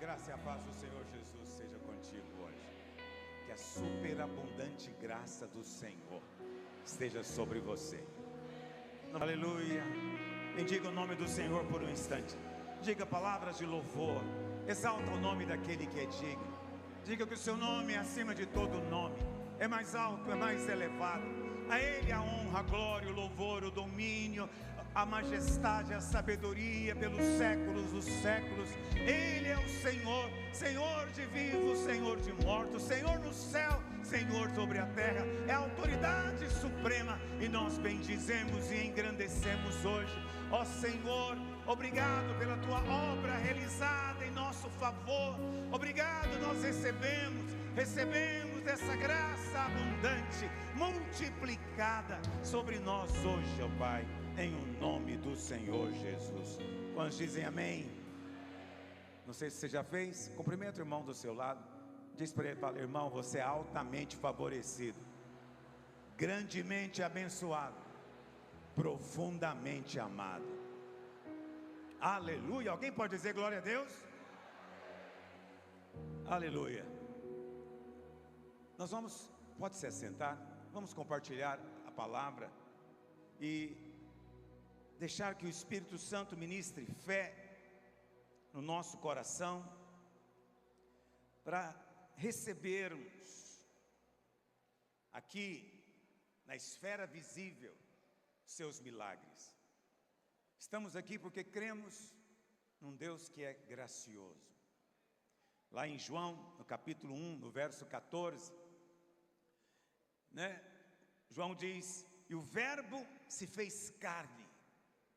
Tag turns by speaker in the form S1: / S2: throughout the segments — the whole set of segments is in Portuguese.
S1: graça e a paz do Senhor Jesus seja contigo hoje. Que a superabundante graça do Senhor esteja sobre você. Aleluia. Bendiga o nome do Senhor por um instante. Diga palavras de louvor. Exalta o nome daquele que é digno. Diga que o seu nome é acima de todo nome. É mais alto, é mais elevado. A Ele a honra, a glória, o louvor, o domínio, a majestade, a sabedoria pelos séculos dos séculos. Ele é o Senhor, Senhor de vivos, Senhor de mortos, Senhor no céu, Senhor sobre a terra. É a autoridade suprema e nós bendizemos e engrandecemos hoje. Ó Senhor, obrigado pela tua obra realizada em nosso favor. Obrigado, nós recebemos essa graça abundante, multiplicada sobre nós hoje, ó Pai, em o nome do Senhor Jesus. Quantos dizem amém? Não sei se você já fez. Cumprimenta o irmão do seu lado. Diz para ele: fala, irmão, você é altamente favorecido, grandemente abençoado, profundamente amado. Aleluia. Alguém pode dizer glória a Deus? Aleluia. Nós vamos, pode se assentar, vamos compartilhar a palavra e deixar que o Espírito Santo ministre fé no nosso coração, para recebermos aqui na esfera visível seus milagres. Estamos aqui porque cremos num Deus que é gracioso. Lá em João, no capítulo 1, no verso 14, João diz: e o verbo se fez carne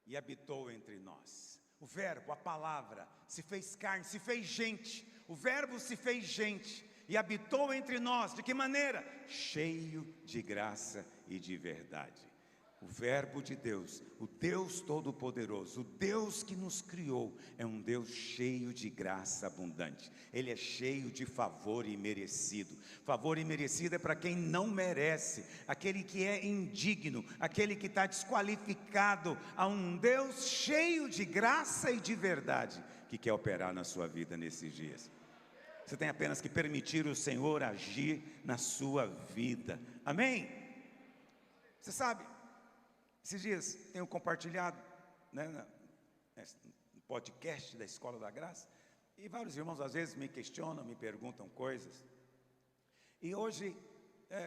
S1: e habitou entre nós. O verbo, a palavra, se fez carne, se fez gente. O verbo se fez gente e habitou entre nós. De que maneira? Cheio de graça e de verdade. O verbo de Deus, o Deus Todo-Poderoso, o Deus que nos criou, é um Deus cheio de graça abundante. Ele é cheio de favor imerecido. Favor imerecido é para quem não merece, aquele que é indigno, aquele que está desqualificado. A um Deus cheio de graça e de verdade, que quer operar na sua vida nesses dias. Você tem apenas que permitir o Senhor agir na sua vida. Amém? Você sabe, esses dias tenho compartilhado no podcast da Escola da Graça, e vários irmãos às vezes me questionam, me perguntam coisas. E hoje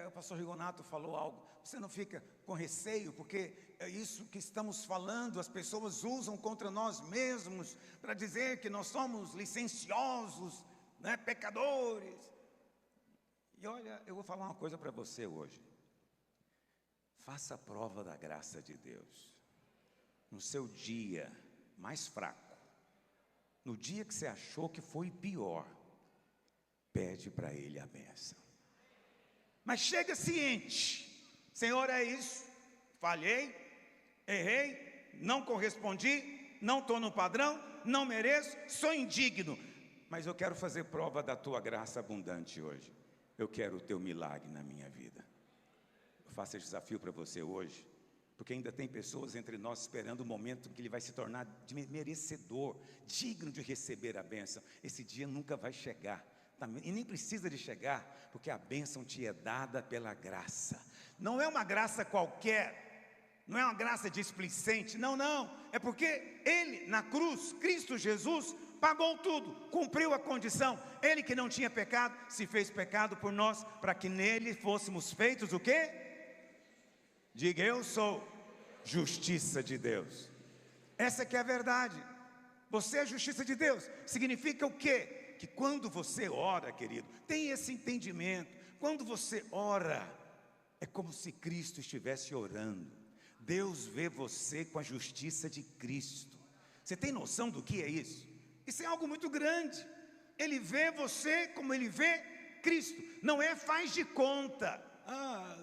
S1: o pastor Rigonato falou algo: você não fica com receio, porque é isso que estamos falando, as pessoas usam contra nós mesmos, para dizer que nós somos licenciosos, pecadores. E olha, eu vou falar uma coisa para você hoje. Faça a prova da graça de Deus. No seu dia mais fraco, no dia que você achou que foi pior, pede para Ele a bênção. Mas chega ciente: Senhor, é isso, falhei, errei, não correspondi, não estou no padrão, não mereço, sou indigno, mas eu quero fazer prova da tua graça abundante hoje. Eu quero o teu milagre na minha vida. Eu faço esse desafio para você hoje, porque ainda tem pessoas entre nós esperando o momento que ele vai se tornar merecedor, digno de receber a bênção. Esse dia nunca vai chegar, e nem precisa de chegar, porque a bênção te é dada pela graça. Não é uma graça qualquer, não é uma graça displicente, não, é porque Ele na cruz, Cristo Jesus, pagou tudo, cumpriu a condição. Ele que não tinha pecado, se fez pecado por nós, para que nele fôssemos feitos o quê? Diga: eu sou justiça de Deus. Essa que é a verdade. Você é justiça de Deus. Significa o quê? Que quando você ora, querido, tem esse entendimento. Quando você ora, é como se Cristo estivesse orando. Deus vê você com a justiça de Cristo. Você tem noção do que é isso? Isso é algo muito grande. Ele vê você como Ele vê Cristo. Não é faz de conta.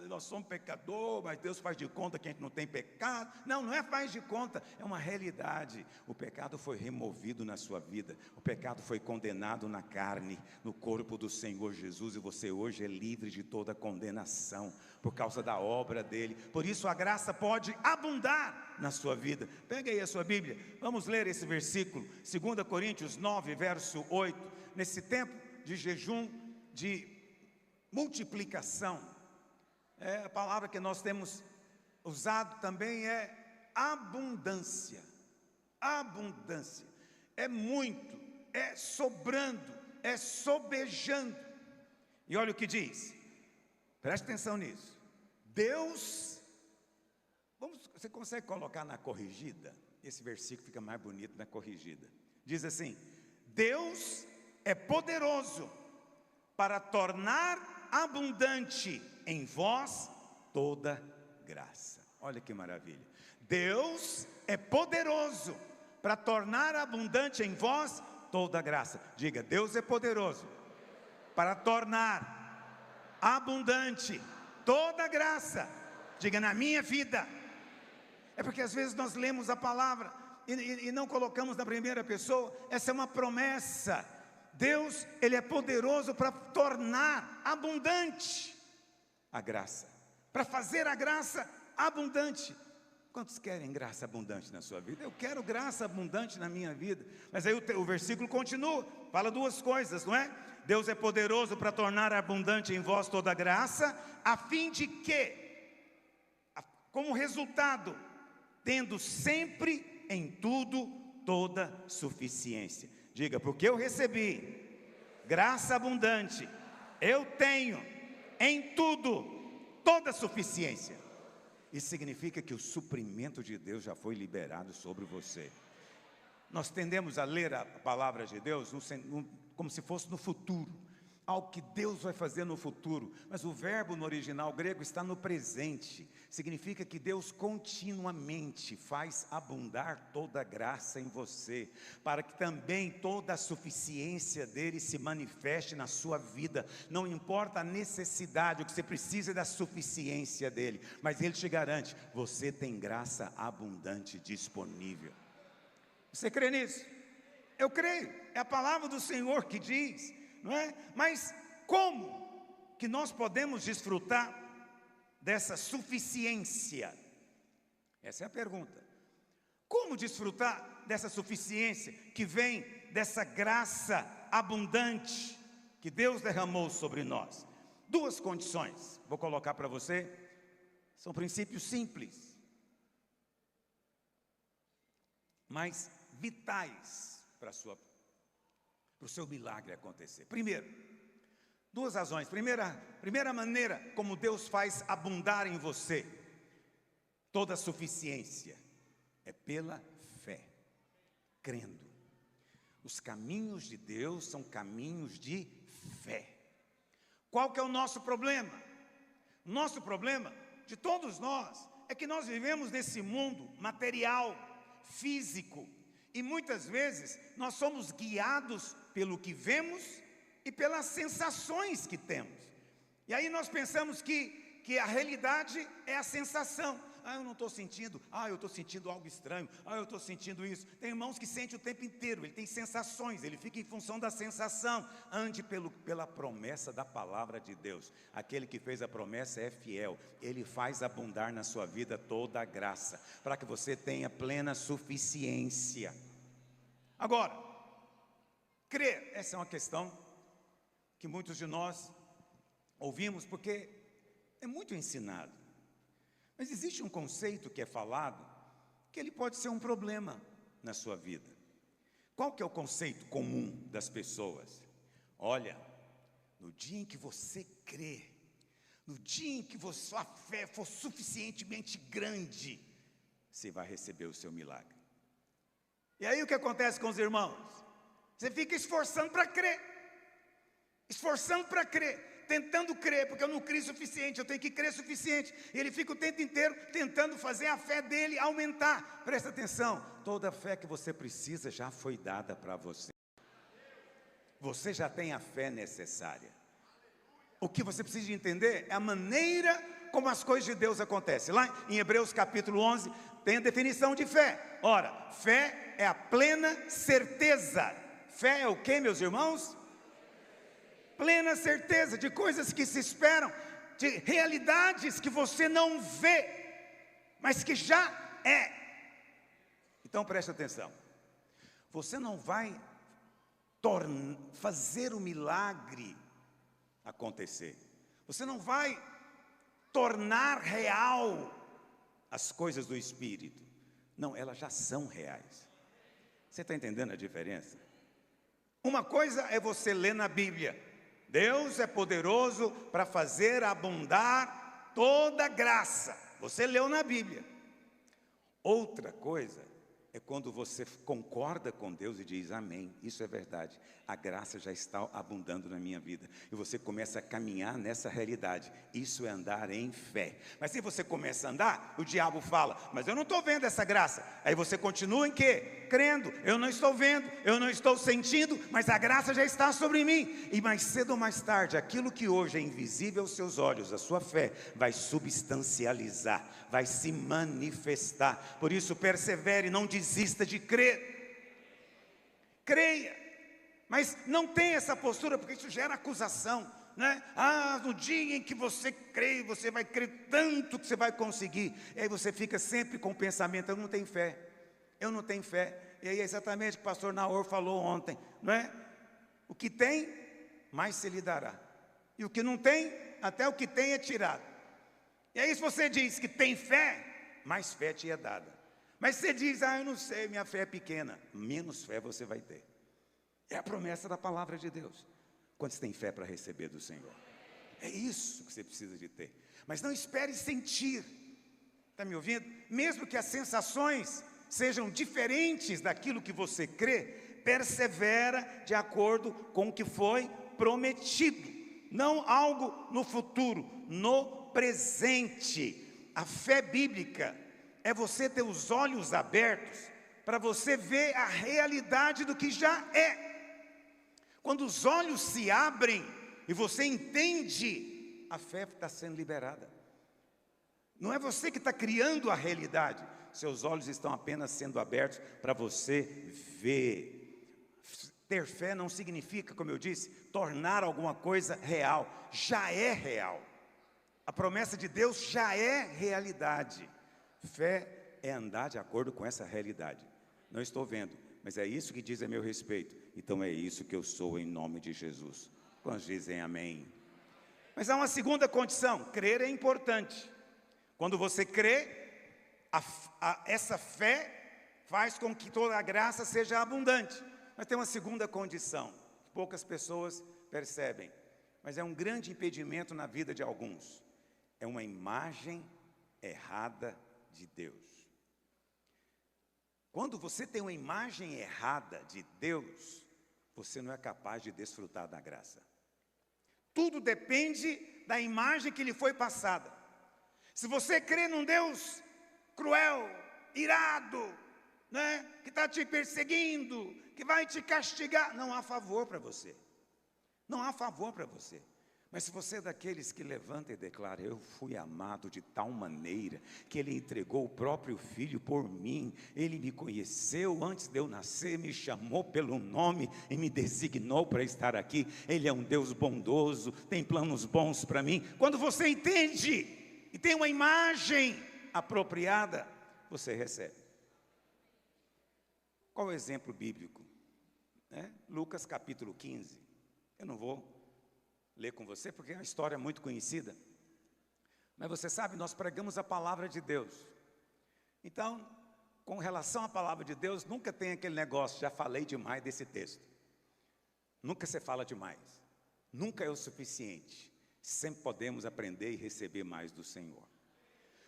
S1: nós somos pecadores, mas Deus faz de conta que a gente não tem pecado. Não, não é faz de conta, é uma realidade. O pecado foi removido na sua vida, o pecado foi condenado na carne, no corpo do Senhor Jesus, e você hoje é livre de toda condenação, por causa da obra dele. Por isso a graça pode abundar na sua vida. Pega aí a sua Bíblia, vamos ler esse versículo, 2 Coríntios 9, verso 8. Nesse tempo de jejum, de multiplicação, a palavra que nós temos usado também é abundância. Abundância é muito, é sobrando, é sobejando. E olha o que diz, preste atenção nisso. Deus, você consegue colocar na corrigida? Esse versículo fica mais bonito na corrigida. Diz assim: Deus é poderoso para tornar abundante em vós toda graça. Olha que maravilha. Deus é poderoso para tornar abundante em vós toda graça. Diga, Deus é poderoso para tornar abundante toda graça. Diga, na minha vida. É porque às vezes nós lemos a palavra e não colocamos na primeira pessoa. Essa é uma promessa. Deus, Ele é poderoso para tornar abundante a graça, para fazer a graça abundante. Quantos querem graça abundante na sua vida? Eu quero graça abundante na minha vida. Mas aí o versículo continua, fala duas coisas, não é? Deus é poderoso para tornar abundante em vós toda graça, a fim de que, como resultado, tendo sempre em tudo toda suficiência. Diga, porque eu recebi graça abundante, eu tenho em tudo toda suficiência. Isso significa que o suprimento de Deus já foi liberado sobre você. Nós tendemos a ler a palavra de Deus como se fosse no futuro, algo que Deus vai fazer no futuro, mas o verbo no original grego está no presente. Significa que Deus continuamente faz abundar toda a graça em você, para que também toda a suficiência dele se manifeste na sua vida. Não importa a necessidade, o que você precisa é da suficiência dele, mas ele te garante, você tem graça abundante disponível. Você crê nisso? Eu creio, é a palavra do Senhor que diz, não é? Mas como que nós podemos desfrutar dessa suficiência? Essa é a pergunta. Como desfrutar dessa suficiência que vem dessa graça abundante que Deus derramou sobre nós? Duas condições, vou colocar para você, são princípios simples, mas vitais para o seu milagre acontecer. Primeiro, duas razões. Primeira maneira como Deus faz abundar em você toda a suficiência é pela fé, crendo. Os caminhos de Deus são caminhos de fé. Qual que é o nosso problema? O nosso problema, de todos nós, é que nós vivemos nesse mundo material, físico, e muitas vezes nós somos guiados pelo que vemos e pelas sensações que temos. E aí nós pensamos que a realidade é a sensação. Eu não estou sentindo, eu estou sentindo algo estranho, eu estou sentindo isso. Tem irmãos que sentem o tempo inteiro, ele tem sensações, ele fica em função da sensação. Ande pela promessa da palavra de Deus. Aquele que fez a promessa é fiel, ele faz abundar na sua vida toda a graça, para que você tenha plena suficiência. Agora, crer, essa é uma questão que muitos de nós ouvimos porque é muito ensinado. Mas existe um conceito que é falado, que ele pode ser um problema na sua vida. Qual que é o conceito comum das pessoas? Olha, no dia em que você crê, no dia em que sua fé for suficientemente grande, você vai receber o seu milagre. E aí o que acontece com os irmãos? Você fica esforçando para crer, tentando crer, porque eu não creio suficiente, eu tenho que crer suficiente. E ele fica o tempo inteiro tentando fazer a fé dele aumentar. Presta atenção, toda a fé que você precisa já foi dada para você. Você já tem a fé necessária. o que você precisa entender é a maneira como as coisas de Deus acontecem. Lá em Hebreus capítulo 11, tem a definição de fé. Ora, fé é a plena certeza. Fé é o que, meus irmãos? Plena certeza de coisas que se esperam, de realidades que você não vê, mas que já é. Então preste atenção. Você não vai fazer o milagre acontecer. Você não vai tornar real as coisas do Espírito. Não, elas já são reais. Você está entendendo a diferença? Uma coisa é você ler na Bíblia: Deus é poderoso para fazer abundar toda graça. Você leu na Bíblia. Outra coisa é quando você concorda com Deus e diz amém, isso é verdade, a graça já está abundando na minha vida, e você começa a caminhar nessa realidade. Isso é andar em fé. Mas se você começa a andar, o diabo fala: mas eu não estou vendo essa graça. Aí você continua em quê? Crendo. Eu não estou vendo, eu não estou sentindo, mas a graça já está sobre mim. E mais cedo ou mais tarde, aquilo que hoje é invisível aos seus olhos, a sua fé vai substancializar, vai se manifestar. Por isso persevere, não desista de crer. Creia. Mas não tem essa postura, porque isso gera acusação, né? No dia em que você crê, você vai crer tanto que você vai conseguir. E aí você fica sempre com o pensamento: eu não tenho fé, eu não tenho fé. E aí é exatamente o que o pastor Naor falou ontem, não é? O que tem, mais se lhe dará. E o que não tem, até o que tem é tirado. E aí se você diz que tem fé, mais fé te é dada. Mas você diz: eu não sei, minha fé é pequena. Menos fé você vai ter. É a promessa da palavra de Deus. Quantos têm fé para receber do Senhor? É isso que você precisa de ter. Mas não espere sentir. Está me ouvindo? Mesmo que as sensações sejam diferentes daquilo que você crê, persevera de acordo com o que foi prometido. Não algo no futuro, no presente. A fé bíblica é você ter os olhos abertos para você ver a realidade do que já é. Quando os olhos se abrem e você entende, a fé está sendo liberada. Não é você que está criando a realidade. Seus olhos estão apenas sendo abertos para você ver. Ter fé não significa, como eu disse, tornar alguma coisa real. Já é real. A promessa de Deus já é realidade. Fé é andar de acordo com essa realidade. Não estou vendo, mas é isso que diz a meu respeito. Então é isso que eu sou em nome de Jesus. Quantos dizem amém? Mas há uma segunda condição: crer é importante. Quando você crê, essa fé faz com que toda a graça seja abundante. Mas tem uma segunda condição, que poucas pessoas percebem, mas é um grande impedimento na vida de alguns. É uma imagem errada de Deus. Quando você tem uma imagem errada de Deus, você não é capaz de desfrutar da graça. Tudo depende da imagem que lhe foi passada. Se você crê num Deus cruel, irado, né, que está te perseguindo, que vai te castigar, não há favor para você. Não há favor para você. Mas se você é daqueles que levanta e declara: eu fui amado de tal maneira que Ele entregou o próprio Filho por mim, Ele me conheceu antes de eu nascer, me chamou pelo nome e me designou para estar aqui. Ele é um Deus bondoso, tem planos bons para mim. Quando você entende e tem uma imagem apropriada, você recebe. Qual é o exemplo bíblico? Lucas capítulo 15. Eu não vou ler com você, porque é uma história muito conhecida. Mas você sabe, nós pregamos a palavra de Deus. Então, com relação à palavra de Deus, nunca tem aquele negócio: já falei demais desse texto. Nunca se fala demais. Nunca é o suficiente. Sempre podemos aprender e receber mais do Senhor.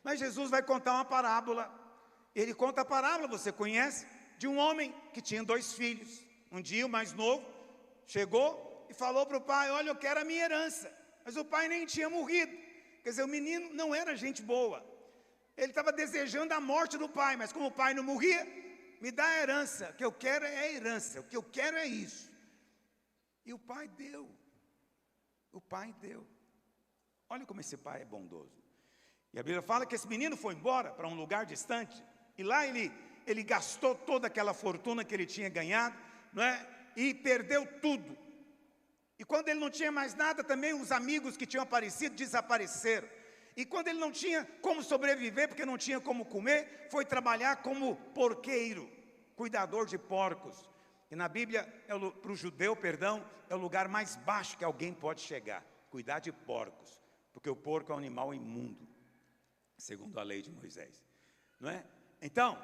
S1: Mas Jesus vai contar uma parábola. Ele conta a parábola, você conhece, de um homem que tinha 2 filhos. Um dia o mais novo chegou e falou para o pai: olha, eu quero a minha herança. Mas o pai nem tinha morrido. Quer dizer, o menino não era gente boa. Ele estava desejando a morte do pai, mas como o pai não morria, me dá a herança. O que eu quero é a herança, o que eu quero é isso. E o pai deu. O pai deu. Olha como esse pai é bondoso. E a Bíblia fala que esse menino foi embora para um lugar distante, e lá ele gastou toda aquela fortuna que ele tinha ganhado, não é? E perdeu tudo. E quando ele não tinha mais nada, também os amigos que tinham aparecido desapareceram. E quando ele não tinha como sobreviver, porque não tinha como comer, foi trabalhar como porqueiro, cuidador de porcos. E na Bíblia, para o judeu, é o lugar mais baixo que alguém pode chegar, cuidar de porcos, porque o porco é um animal imundo, segundo a lei de Moisés, não é? Então,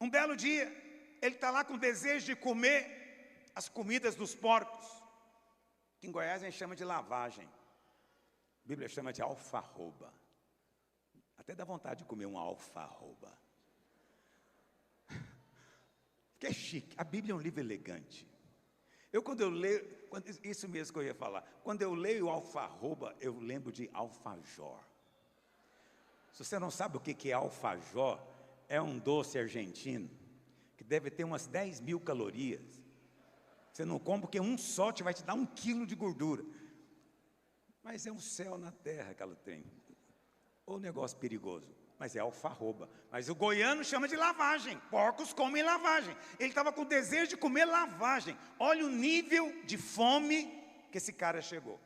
S1: um belo dia, ele está lá com desejo de comer as comidas dos porcos, que em Goiás a gente chama de lavagem, a Bíblia chama de alfarroba, até dá vontade de comer uma alfarroba, que é chique. A Bíblia é um livro elegante. Quando eu leio, isso mesmo que eu ia falar, quando eu leio alfarroba, eu lembro de alfajor. Se você não sabe o que é alfajor, é um doce argentino, que deve ter umas 10 mil calorias. Você não come porque um só vai te dar 1 quilo de gordura. Mas é um céu na terra que ela tem. Ou negócio perigoso. Mas é alfarroba. Mas o goiano chama de lavagem. Porcos comem lavagem. Ele estava com desejo de comer lavagem. Olha o nível de fome que esse cara chegou.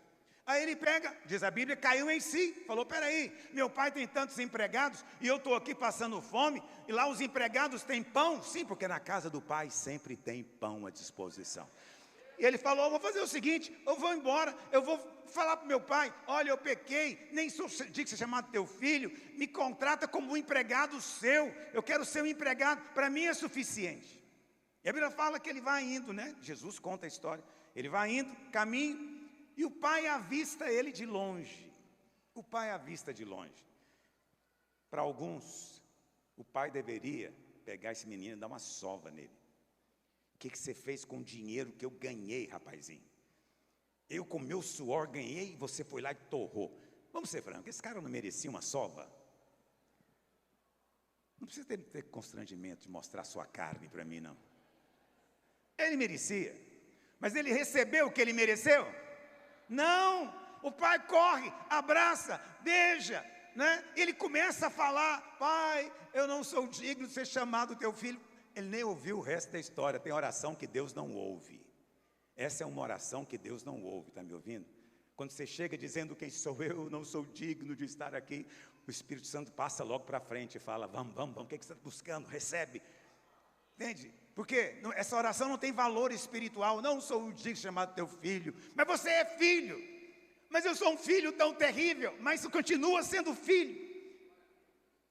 S1: Aí ele pega, diz a Bíblia, caiu em si. Falou, peraí, meu pai tem tantos empregados e eu estou aqui passando fome. E lá os empregados têm pão. Sim, porque na casa do pai sempre tem pão à disposição. E ele falou, eu vou fazer o seguinte, eu vou embora, eu vou falar para o meu pai, olha, eu pequei, nem sou de ser chamado teu filho, me contrata como um empregado seu, eu quero ser um empregado, para mim é suficiente. E a Bíblia fala que ele vai indo, né? Jesus conta a história, ele vai indo, caminho, e o pai avista ele de longe, o pai avista de longe. Para alguns, o pai deveria pegar esse menino e dar uma sova nele. O que você fez com o dinheiro que eu ganhei, rapazinho? Eu com meu suor ganhei e você foi lá e torrou. Vamos ser francos, esse cara não merecia uma sova? Não precisa ter constrangimento de mostrar sua carne para mim, não. Ele merecia, mas ele recebeu o que ele mereceu? Não, o pai corre, abraça, beija, né? Ele começa a falar, pai, eu não sou digno de ser chamado teu filho. Ele nem ouviu o resto da história. Tem oração que Deus não ouve. Essa é uma oração que Deus não ouve, está me ouvindo? Quando você chega dizendo quem sou eu, não sou digno de estar aqui, o Espírito Santo passa logo para frente e fala, vamos, o que você está buscando? Recebe. Entende? Porque essa oração não tem valor espiritual. Não sou digno de chamar teu filho, mas você é filho. Mas eu sou um filho tão terrível, mas continua sendo filho.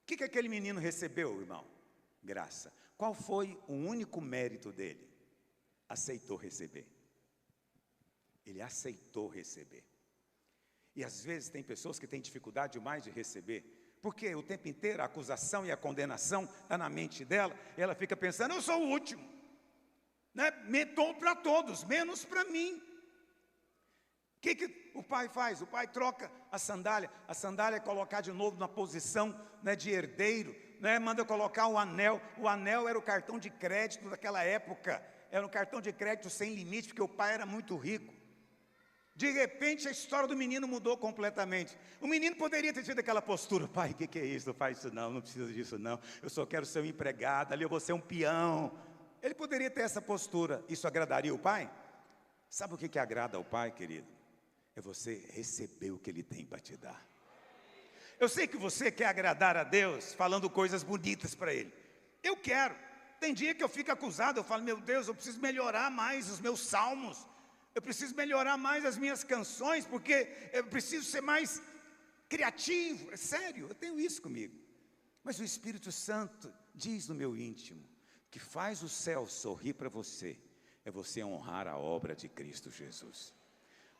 S1: O que aquele menino recebeu, irmão? Graça. Qual foi o único mérito dele? Aceitou receber. Ele aceitou receber. E às vezes tem pessoas que têm dificuldade demais de receber, porque o tempo inteiro a acusação e a condenação está na mente dela, e ela fica pensando, eu sou o último, né? Dou para todos, menos para mim. O que o pai faz? O pai troca a sandália é colocar de novo na posição, né, de herdeiro, né, manda colocar o anel era o cartão de crédito daquela época, era um cartão de crédito sem limite, porque o pai era muito rico. De repente a história do menino mudou completamente. O menino poderia ter tido aquela postura, pai, o que é isso? Não faz isso não precisa disso não, eu só quero ser um empregado, ali eu vou ser um peão. Ele poderia ter essa postura, isso agradaria o pai? Sabe o que agrada ao pai, querido? É você receber o que ele tem para te dar. Eu sei que você quer agradar a Deus falando coisas bonitas para Ele. Eu quero. Tem dia que eu fico acusado, eu falo, meu Deus, eu preciso melhorar mais os meus salmos. Eu preciso melhorar mais as minhas canções, porque eu preciso ser mais criativo. É sério, eu tenho isso comigo. Mas o Espírito Santo diz no meu íntimo, que faz o céu sorrir para você, é você honrar a obra de Cristo Jesus.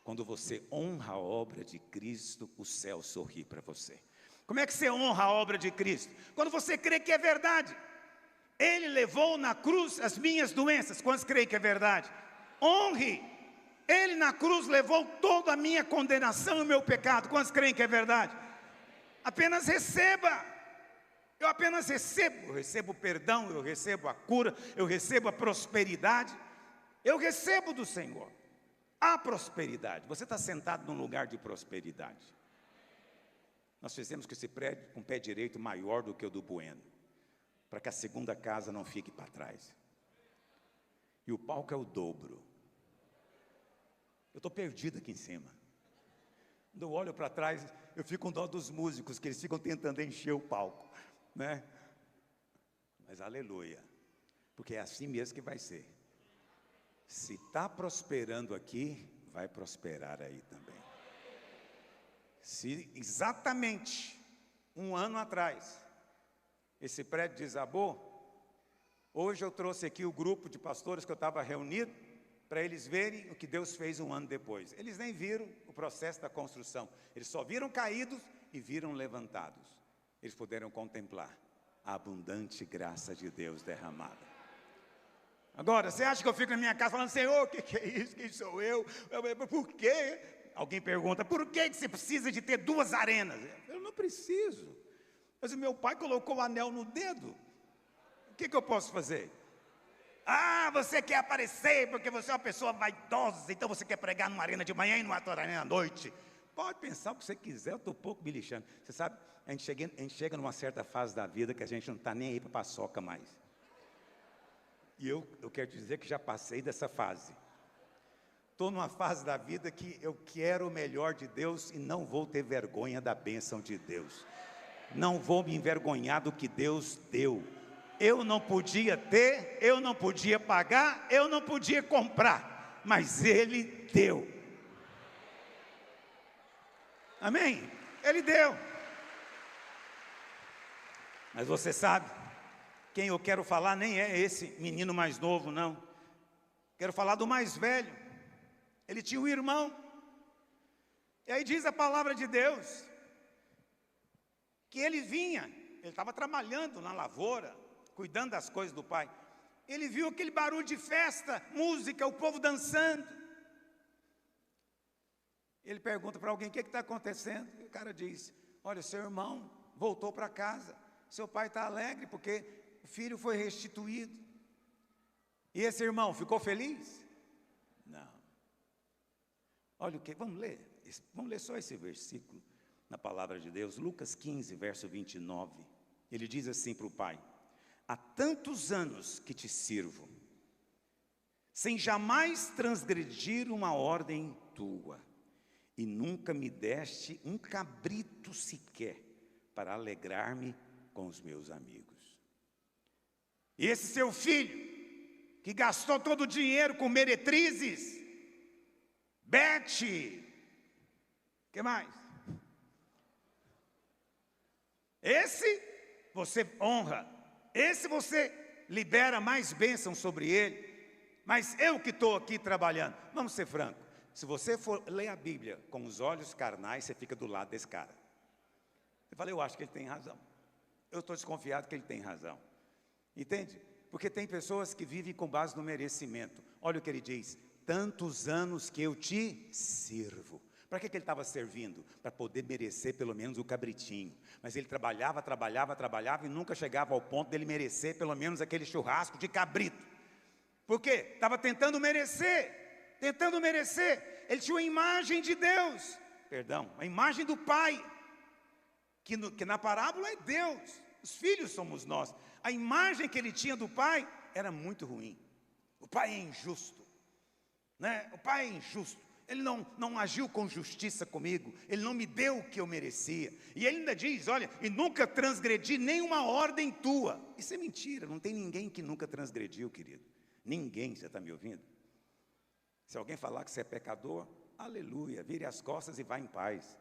S1: Quando você honra a obra de Cristo, o céu sorri para você. Como é que você honra a obra de Cristo? Quando você crê que é verdade. Ele levou na cruz as minhas doenças. Quantos creem que é verdade? Honre. Ele na cruz levou toda a minha condenação e o meu pecado. Quantos creem que é verdade? Apenas receba. Eu apenas recebo. Eu recebo o perdão, eu recebo a cura, eu recebo a prosperidade. Eu recebo do Senhor. Há prosperidade. Você está sentado num lugar de prosperidade. Nós fizemos com esse prédio um pé direito maior do que o do Bueno, para que a segunda casa não fique para trás. E o palco é o dobro. Eu estou perdido aqui em cima. Quando eu olho para trás, eu fico com dó dos músicos, que eles ficam tentando encher o palco, né? Mas aleluia, porque é assim mesmo que vai ser. Se está prosperando aqui, vai prosperar aí também. Se exatamente um ano atrás esse prédio desabou, hoje eu trouxe aqui o grupo de pastores que eu estava reunido, para eles verem o que Deus fez um ano depois. Eles nem viram o processo da construção, eles só viram caídos e viram levantados. Eles puderam contemplar a abundante graça de Deus derramada. Agora, você acha que eu fico na minha casa falando, Senhor, o que é isso? Quem sou eu? Por quê? Alguém pergunta, por que você precisa de ter 2 arenas? Eu não preciso. Mas o meu pai colocou o anel no dedo. O que eu posso fazer? Ah, você quer aparecer porque você é uma pessoa vaidosa, então você quer pregar numa arena de manhã e numa outra arena à noite. Pode pensar o que você quiser, eu estou pouco me lixando. Você sabe, a gente chega numa certa fase da vida que a gente não está nem aí para paçoca mais. E eu quero dizer que já passei dessa fase. Estou numa fase da vida que eu quero o melhor de Deus e não vou ter vergonha da bênção de Deus. Não vou me envergonhar do que Deus deu. Eu não podia ter, eu não podia pagar, eu não podia comprar, mas Ele deu. Amém? Ele deu. Mas você sabe, quem eu quero falar nem é esse menino mais novo, não. Quero falar do mais velho. Ele tinha um irmão. E aí diz a palavra de Deus, que ele vinha, ele estava trabalhando na lavoura, cuidando das coisas do pai. Ele viu aquele barulho de festa, música, o povo dançando. Ele pergunta para alguém, o que está acontecendo? E o cara diz, olha, seu irmão voltou para casa. Seu pai está alegre porque o filho foi restituído. E esse irmão ficou feliz? Não. Olha o que, vamos ler só esse versículo na palavra de Deus. Lucas 15, verso 29. Ele diz assim para o pai, há tantos anos que te sirvo, sem jamais transgredir uma ordem tua, e nunca me deste um cabrito sequer, para alegrar-me com os meus amigos. E esse seu filho, que gastou todo o dinheiro com meretrizes, Bete, que mais? Esse você honra, esse você libera mais bênçãos sobre ele, mas eu que estou aqui trabalhando, vamos ser francos, se você for ler a Bíblia com os olhos carnais, você fica do lado desse cara. Eu falei, eu acho que ele tem razão, eu estou desconfiado que ele tem razão, entende? Porque tem pessoas que vivem com base no merecimento. Olha o que ele diz, tantos anos que eu te sirvo. Para que ele estava servindo? Para poder merecer pelo menos o cabritinho. Mas ele trabalhava e nunca chegava ao ponto dele merecer pelo menos aquele churrasco de cabrito. Por quê? Estava tentando merecer. Ele tinha uma imagem de Deus. Perdão, a imagem do Pai. Que na parábola é Deus. Os filhos somos nós. A imagem que ele tinha do Pai era muito ruim. O Pai é injusto. Né? O pai é injusto, ele não agiu com justiça comigo, ele não me deu o que eu merecia, e ele ainda diz, olha, e nunca transgredi nenhuma ordem tua. Isso é mentira, não tem ninguém que nunca transgrediu, querido, ninguém. Você está me ouvindo? Se alguém falar que você é pecador, aleluia, vire as costas e vá em paz,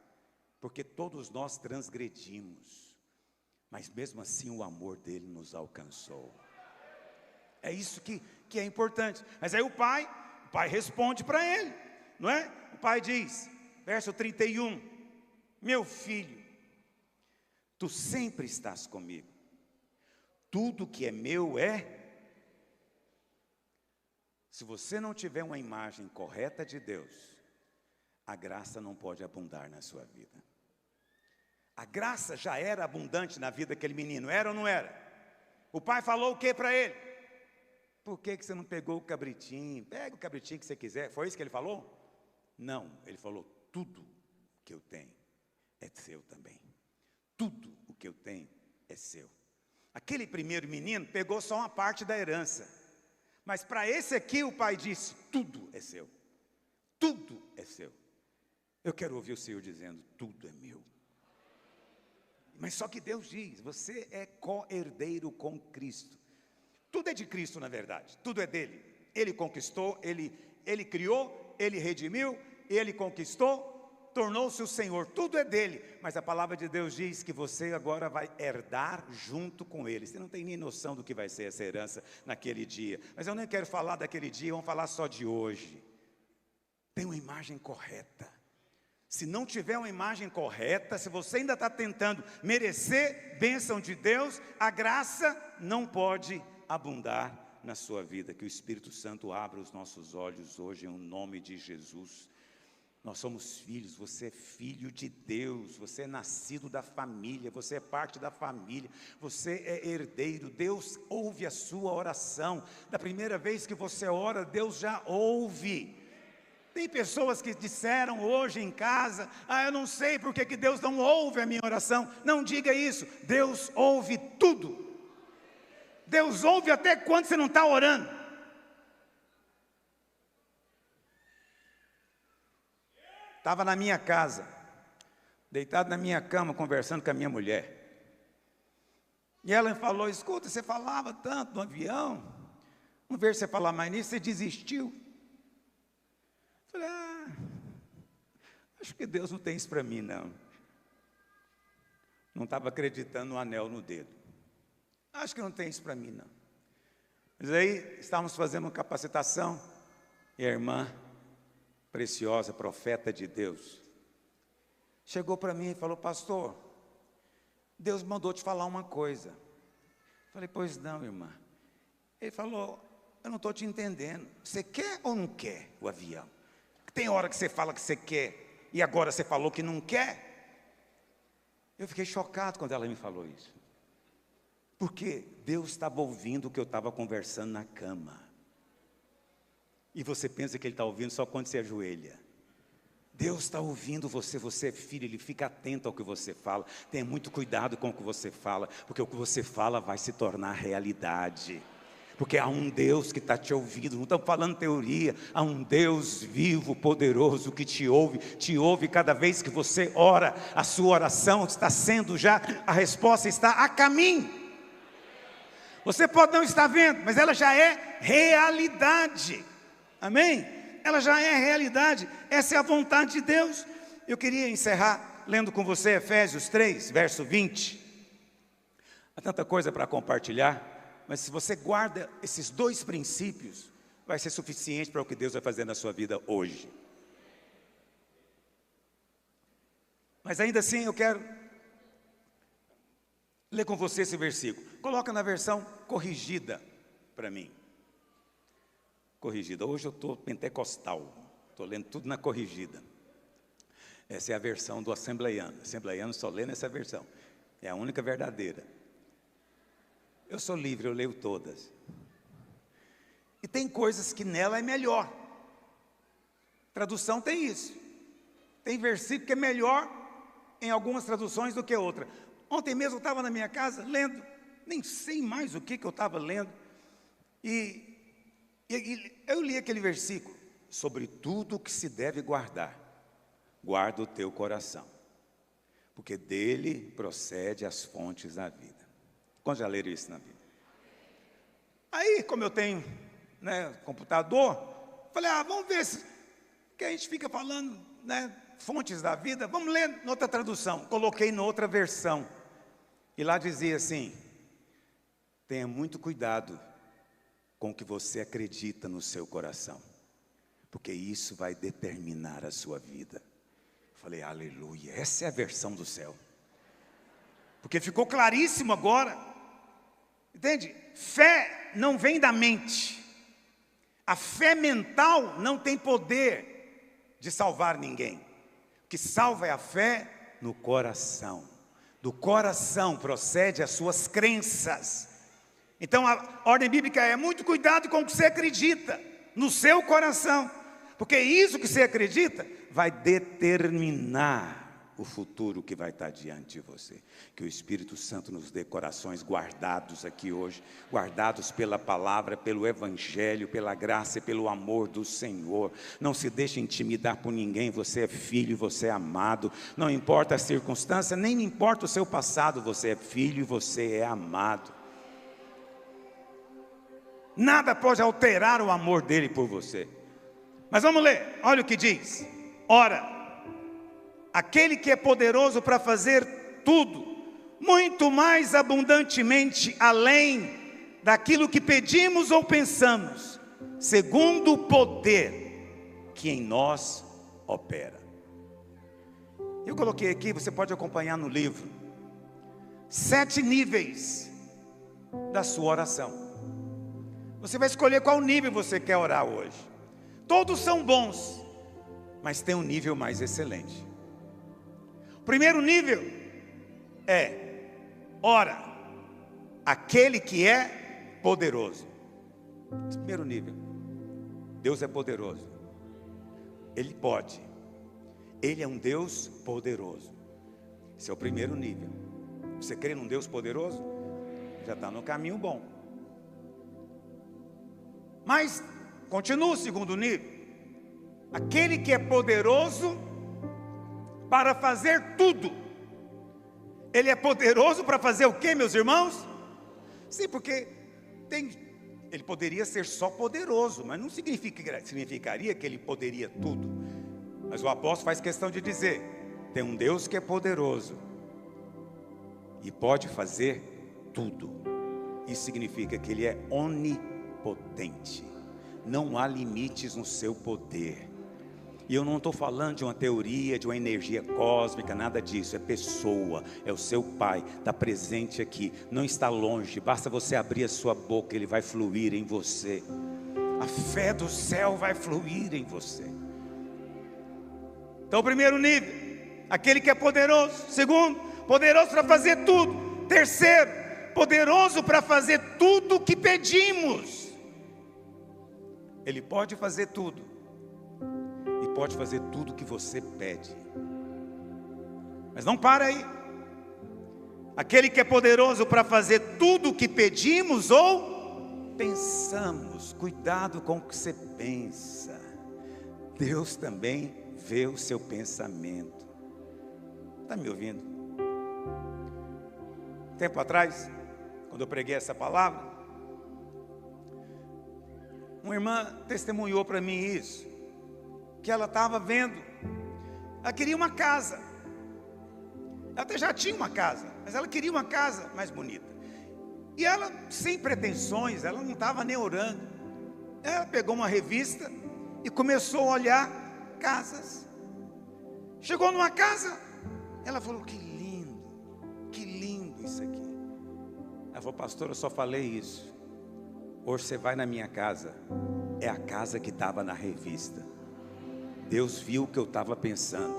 S1: porque todos nós transgredimos, mas mesmo assim o amor dele nos alcançou. É isso que é importante. Mas aí o pai responde para ele, não é? O pai diz, verso 31, meu filho, tu sempre estás comigo, tudo que é meu é. Se você não tiver uma imagem correta de Deus, a graça não pode abundar na sua vida. A graça já era abundante na vida daquele menino, era ou não era? O pai falou o que para ele? Por que você não pegou o cabritinho? Pega o cabritinho que você quiser. Foi isso que ele falou? Não, ele falou, tudo que eu tenho é seu também. Tudo o que eu tenho é seu. Aquele primeiro menino pegou só uma parte da herança. Mas para esse aqui o pai disse, tudo é seu. Tudo é seu. Eu quero ouvir o Senhor dizendo, tudo é meu. Mas só que Deus diz, você é co-herdeiro com Cristo. Tudo é de Cristo, na verdade, tudo é dele. Ele conquistou, ele criou, ele redimiu, ele conquistou, tornou-se o Senhor, tudo é dele. Mas a palavra de Deus diz que você agora vai herdar junto com ele. Você não tem nem noção do que vai ser essa herança naquele dia. Mas eu nem quero falar daquele dia, vamos falar só de hoje. Tem uma imagem correta. Se não tiver uma imagem correta, se você ainda está tentando merecer bênção de Deus, a graça não pode abundar na sua vida. Que o Espírito Santo abra os nossos olhos hoje, em nome de Jesus. Nós somos filhos, você é filho de Deus, você é nascido da família, você é parte da família, você é herdeiro. Deus ouve a sua oração. Da primeira vez que você ora, Deus já ouve. Tem pessoas que disseram hoje em casa, eu não sei porque que Deus não ouve a minha oração. Não diga isso, Deus ouve tudo. Deus ouve até quando você não está orando. Estava na minha casa, deitado na minha cama, conversando com a minha mulher. E ela me falou, escuta, você falava tanto no avião, vamos ver se você falar mais nisso, você desistiu. Falei, acho que Deus não tem isso para mim, não. Não estava acreditando no anel no dedo. Acho que não tem isso para mim, não. Mas aí, estávamos fazendo uma capacitação, e a irmã preciosa, profeta de Deus, chegou para mim e falou, pastor, Deus mandou te falar uma coisa. Falei, pois não, irmã. Ele falou, eu não estou te entendendo. Você quer ou não quer o avião? Tem hora que você fala que você quer, e agora você falou que não quer. Eu fiquei chocado quando ela me falou isso. Porque Deus estava ouvindo o que eu estava conversando na cama. E você pensa que Ele está ouvindo só quando você ajoelha. Deus está ouvindo você, você é filho, Ele fica atento ao que você fala. Tenha muito cuidado com o que você fala, porque o que você fala vai se tornar realidade. Porque há um Deus que está te ouvindo, não estamos falando teoria, há um Deus vivo, poderoso, que te ouve cada vez que você ora. A sua oração está sendo já, a resposta está a caminho. Você pode não estar vendo, mas ela já é realidade. Amém? Ela já é realidade. Essa é a vontade de Deus. Eu queria encerrar lendo com você Efésios 3, verso 20. Há tanta coisa para compartilhar, mas se você guarda esses dois princípios, vai ser suficiente para o que Deus vai fazer na sua vida hoje. Mas ainda assim eu quero ler com você esse versículo. Coloca na versão corrigida para mim. Corrigida. Hoje eu estou pentecostal. Estou lendo tudo na corrigida. Essa é a versão do assembleiano. Assembleiano só lê nessa versão. É a única verdadeira. Eu sou livre, eu leio todas. E tem coisas que nela é melhor. Tradução tem isso. Tem versículo que é melhor em algumas traduções do que outra. Ontem mesmo eu estava na minha casa lendo, nem sei mais o que eu estava lendo. E eu li aquele versículo. Sobre tudo que se deve guardar, guarda o teu coração, porque dele procede as fontes da vida. Quantos já leram isso na Bíblia? Aí, como eu tenho computador, falei, vamos ver se que a gente fica falando, fontes da vida, vamos ler noutra tradução. Coloquei noutra versão, e lá dizia assim, tenha muito cuidado com o que você acredita no seu coração, porque isso vai determinar a sua vida. Falei, aleluia, essa é a versão do céu, porque ficou claríssimo agora, entende? Fé não vem da mente, a fé mental não tem poder de salvar ninguém. O que salva é a fé no coração, do coração procede as suas crenças. Então a ordem bíblica é muito cuidado com o que você acredita no seu coração, Porque isso que você acredita vai determinar o futuro que vai estar diante de você. Que o Espírito Santo nos dê corações guardados aqui hoje, guardados pela palavra, pelo Evangelho, pela graça e pelo amor do Senhor. Não se deixe intimidar por ninguém, você é filho, você é amado. Não importa a circunstância, nem importa o seu passado, você é filho e você é amado. Nada pode alterar o amor dele por você. Mas vamos ler, olha o que diz. Ora, aquele que é poderoso para fazer tudo, muito mais abundantemente, além daquilo que pedimos ou pensamos, segundo o poder que em nós opera. Eu coloquei aqui, você pode acompanhar no livro, 7 níveis da sua oração. Você vai escolher qual nível você quer orar hoje. Todos são bons, mas tem um nível mais excelente. O primeiro nível é: ora, aquele que é poderoso. Esse primeiro nível. Deus é poderoso. Ele pode. Ele é um Deus poderoso. Esse é o primeiro nível. Você crê num Deus poderoso? Já está no caminho bom. Mas continua o segundo nível. Aquele que é poderoso para fazer tudo. Ele é poderoso para fazer o quê, meus irmãos? Sim, porque ele poderia ser só poderoso, mas não significaria que ele poderia tudo. Mas o apóstolo faz questão de dizer: tem um Deus que é poderoso e pode fazer tudo. Isso significa que ele é onipotente. Não há limites no seu poder. E eu não estou falando de uma teoria, de uma energia cósmica, nada disso. É pessoa, é o seu Pai, está presente aqui, não está longe. Basta você abrir a sua boca, Ele vai fluir em você. A fé do céu vai fluir em você. Então, o primeiro nível, aquele que é poderoso. Segundo, poderoso para fazer tudo. Terceiro, poderoso para fazer tudo o que pedimos. Ele pode fazer tudo. E pode fazer tudo o que você pede. Mas não para aí. Aquele que é poderoso para fazer tudo o que pedimos ou pensamos. Cuidado com o que você pensa. Deus também vê o seu pensamento. Está me ouvindo? Tempo atrás, quando eu preguei essa palavra, uma irmã testemunhou para mim isso. Que ela estava vendo, ela queria uma casa, ela até já tinha uma casa, mas ela queria uma casa mais bonita, e ela, sem pretensões, ela não estava nem orando, ela pegou uma revista, e começou a olhar casas, chegou numa casa, ela falou: que lindo isso aqui. Ela falou: pastor, eu só falei isso, hoje você vai na minha casa, é a casa que estava na revista. Deus viu o que eu estava pensando.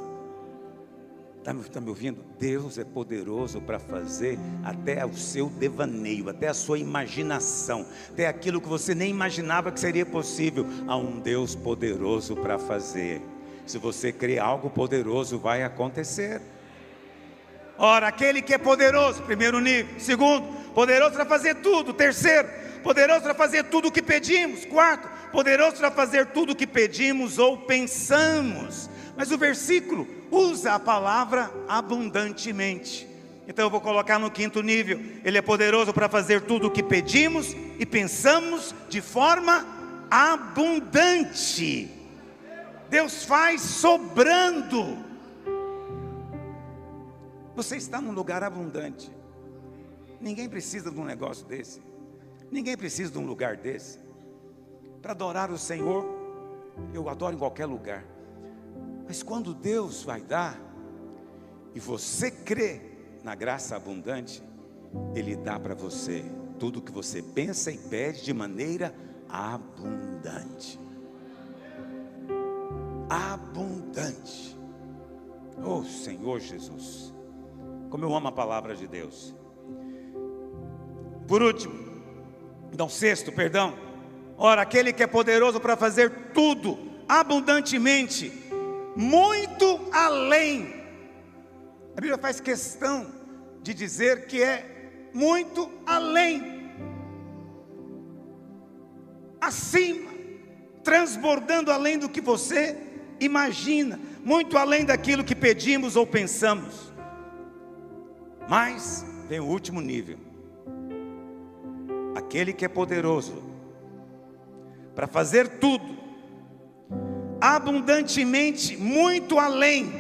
S1: Está me ouvindo? Deus é poderoso para fazer até o seu devaneio, até a sua imaginação, até aquilo que você nem imaginava que seria possível. Há um Deus poderoso para fazer. Se você crê, algo poderoso vai acontecer. Ora, aquele que é poderoso, primeiro nível. Segundo, poderoso para fazer tudo. Terceiro, poderoso para fazer tudo o que pedimos. Quarto, poderoso para fazer tudo o que pedimos ou pensamos. Mas o versículo usa a palavra abundantemente. Então eu vou colocar no quinto nível. Ele é poderoso para fazer tudo o que pedimos e pensamos de forma abundante. Deus faz sobrando. Você está num lugar abundante. Ninguém precisa de um negócio desse. Ninguém precisa de um lugar desse. Para adorar o Senhor, eu adoro em qualquer lugar. Mas quando Deus vai dar, e você crê na graça abundante, Ele dá para você tudo o que você pensa e pede de maneira abundante. Abundante. Oh Senhor Jesus, como eu amo a palavra de Deus. Por último, sexto, ora, aquele que é poderoso para fazer tudo, abundantemente, muito além. A Bíblia faz questão de dizer que é muito além, acima, transbordando além do que você imagina, muito além daquilo que pedimos ou pensamos. Mas vem o último nível, aquele que é poderoso para fazer tudo, abundantemente, muito além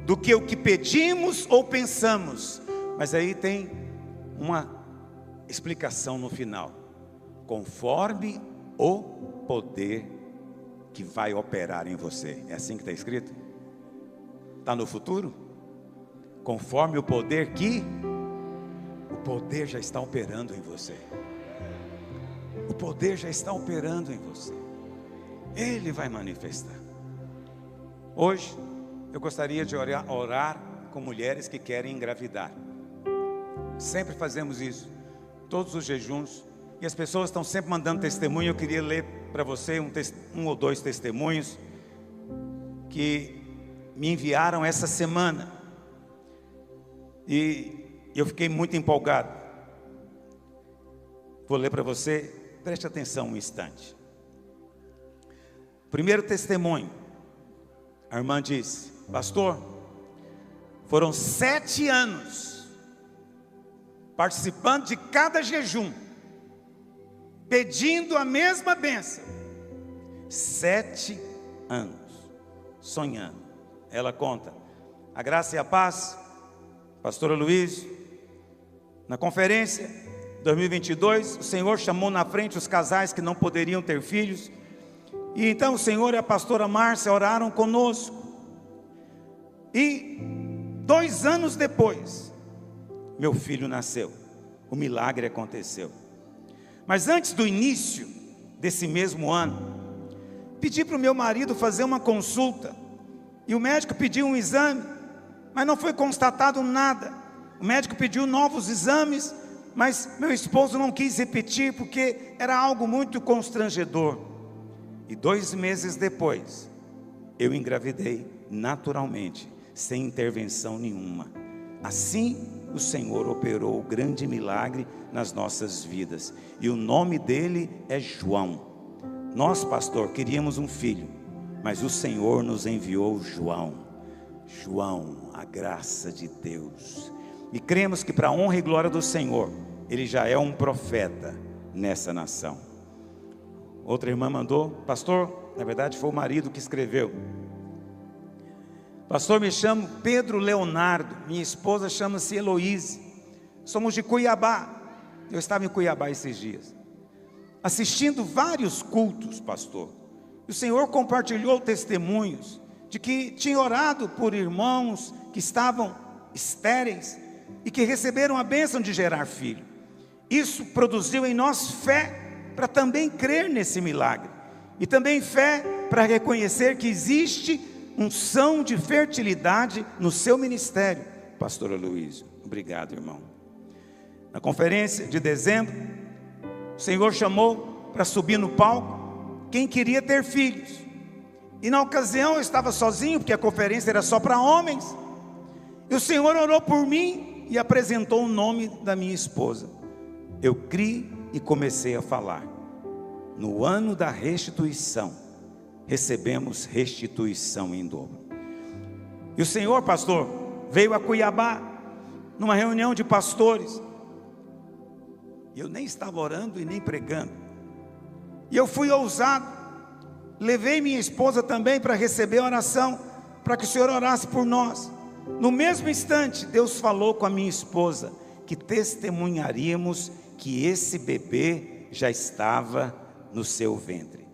S1: do que o que pedimos ou pensamos. Mas aí tem uma explicação no final: conforme o poder que vai operar em você. É assim que está escrito? Está no futuro? Conforme o poder que... O poder já está operando em você. O poder já está operando em você. Ele vai manifestar. Hoje eu gostaria de orar com mulheres que querem engravidar. Sempre fazemos isso, todos os jejuns, e as pessoas estão sempre mandando testemunho. Eu queria ler para você um ou dois testemunhos que me enviaram essa semana, e eu fiquei muito empolgado. Vou ler para você, preste atenção um instante. Primeiro testemunho, a irmã disse: pastor, foram 7 anos participando de cada jejum, pedindo a mesma bênção. 7 anos sonhando. Ela conta: a graça e a paz, pastor Luiz, na conferência 2022, o Senhor chamou na frente os casais que não poderiam ter filhos, e então o Senhor e a pastora Márcia oraram conosco, e 2 anos depois, meu filho nasceu. O milagre aconteceu. Mas antes do início desse mesmo ano, pedi para o meu marido fazer uma consulta, e o médico pediu um exame, mas não foi constatado nada. O médico pediu novos exames, mas meu esposo não quis repetir, porque era algo muito constrangedor. E 2 meses depois, eu engravidei naturalmente, sem intervenção nenhuma. Assim o Senhor operou o grande milagre nas nossas vidas, e o nome dele é João. Nós, pastor, queríamos um filho, mas o Senhor nos enviou João. João, a graça de Deus. E cremos que, para a honra e glória do Senhor, ele já é um profeta nessa nação. Outra irmã mandou: pastor, na verdade foi o marido que escreveu: pastor, me chamo Pedro Leonardo, minha esposa chama-se Heloíse, somos de Cuiabá. Eu estava em Cuiabá esses dias, assistindo vários cultos, pastor. O Senhor compartilhou testemunhos de que tinha orado por irmãos que estavam estéreis e que receberam a bênção de gerar filho. Isso produziu em nós fé para também crer nesse milagre, e também fé para reconhecer que existe unção de fertilidade no seu ministério, pastora Luiz. Obrigado, irmão. Na conferência de dezembro, o Senhor chamou para subir no palco quem queria ter filhos, e na ocasião eu estava sozinho, porque a conferência era só para homens, e o Senhor orou por mim e apresentou o nome da minha esposa. Eu criei e comecei a falar: no ano da restituição, recebemos restituição em dobro. E o Senhor, pastor, veio a Cuiabá, numa reunião de pastores, e eu nem estava orando e nem pregando, e eu fui ousado, levei minha esposa também para receber a oração, para que o Senhor orasse por nós. No mesmo instante, Deus falou com a minha esposa que testemunharíamos que esse bebê já estava no seu ventre.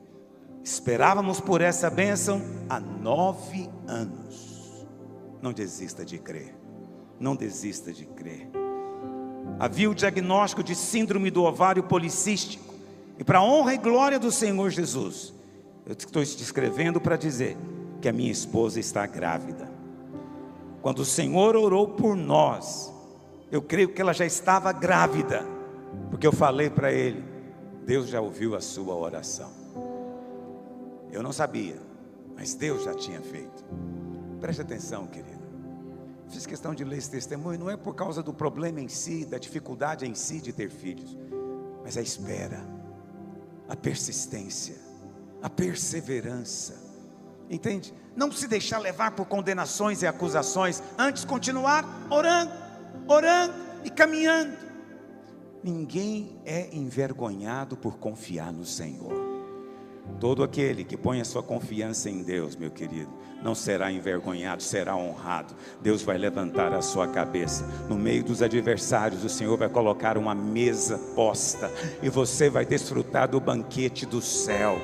S1: Esperávamos por essa bênção há 9 anos. Não desista de crer, não desista de crer. Havia o diagnóstico de síndrome do ovário policístico, e para a honra e glória do Senhor Jesus, eu estou te escrevendo para dizer que a minha esposa está grávida. Quando o Senhor orou por nós, eu creio que ela já estava grávida, porque eu falei para ele: Deus já ouviu a sua oração. Eu não sabia, mas Deus já tinha feito. Preste atenção, querido. Fiz questão de ler esse testemunho, não é por causa do problema em si, da dificuldade em si de ter filhos, mas a espera, a persistência, a perseverança. Entende? Não se deixar levar por condenações e acusações, antes continuar orando, orando e caminhando. Ninguém é envergonhado por confiar no Senhor. Todo aquele que põe a sua confiança em Deus, meu querido, não será envergonhado, será honrado. Deus vai levantar a sua cabeça. No meio dos adversários, o Senhor vai colocar uma mesa posta, e você vai desfrutar do banquete do céu,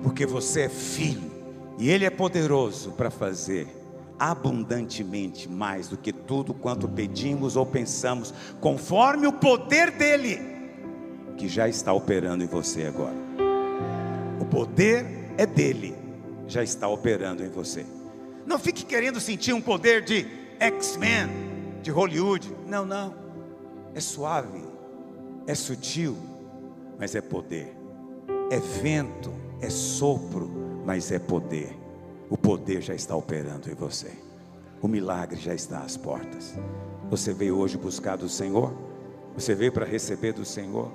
S1: porque você é filho, e Ele é poderoso para fazer abundantemente mais do que tudo quanto pedimos ou pensamos, conforme o poder dEle, que já está operando em você agora. O poder é dEle, já está operando em você. Não fique querendo sentir um poder de X-Men, de Hollywood. Não, não. É suave, é sutil, mas é poder. É vento, é sopro, mas é poder. O poder já está operando em você. O milagre já está às portas. Você veio hoje buscar do Senhor? Você veio para receber do Senhor?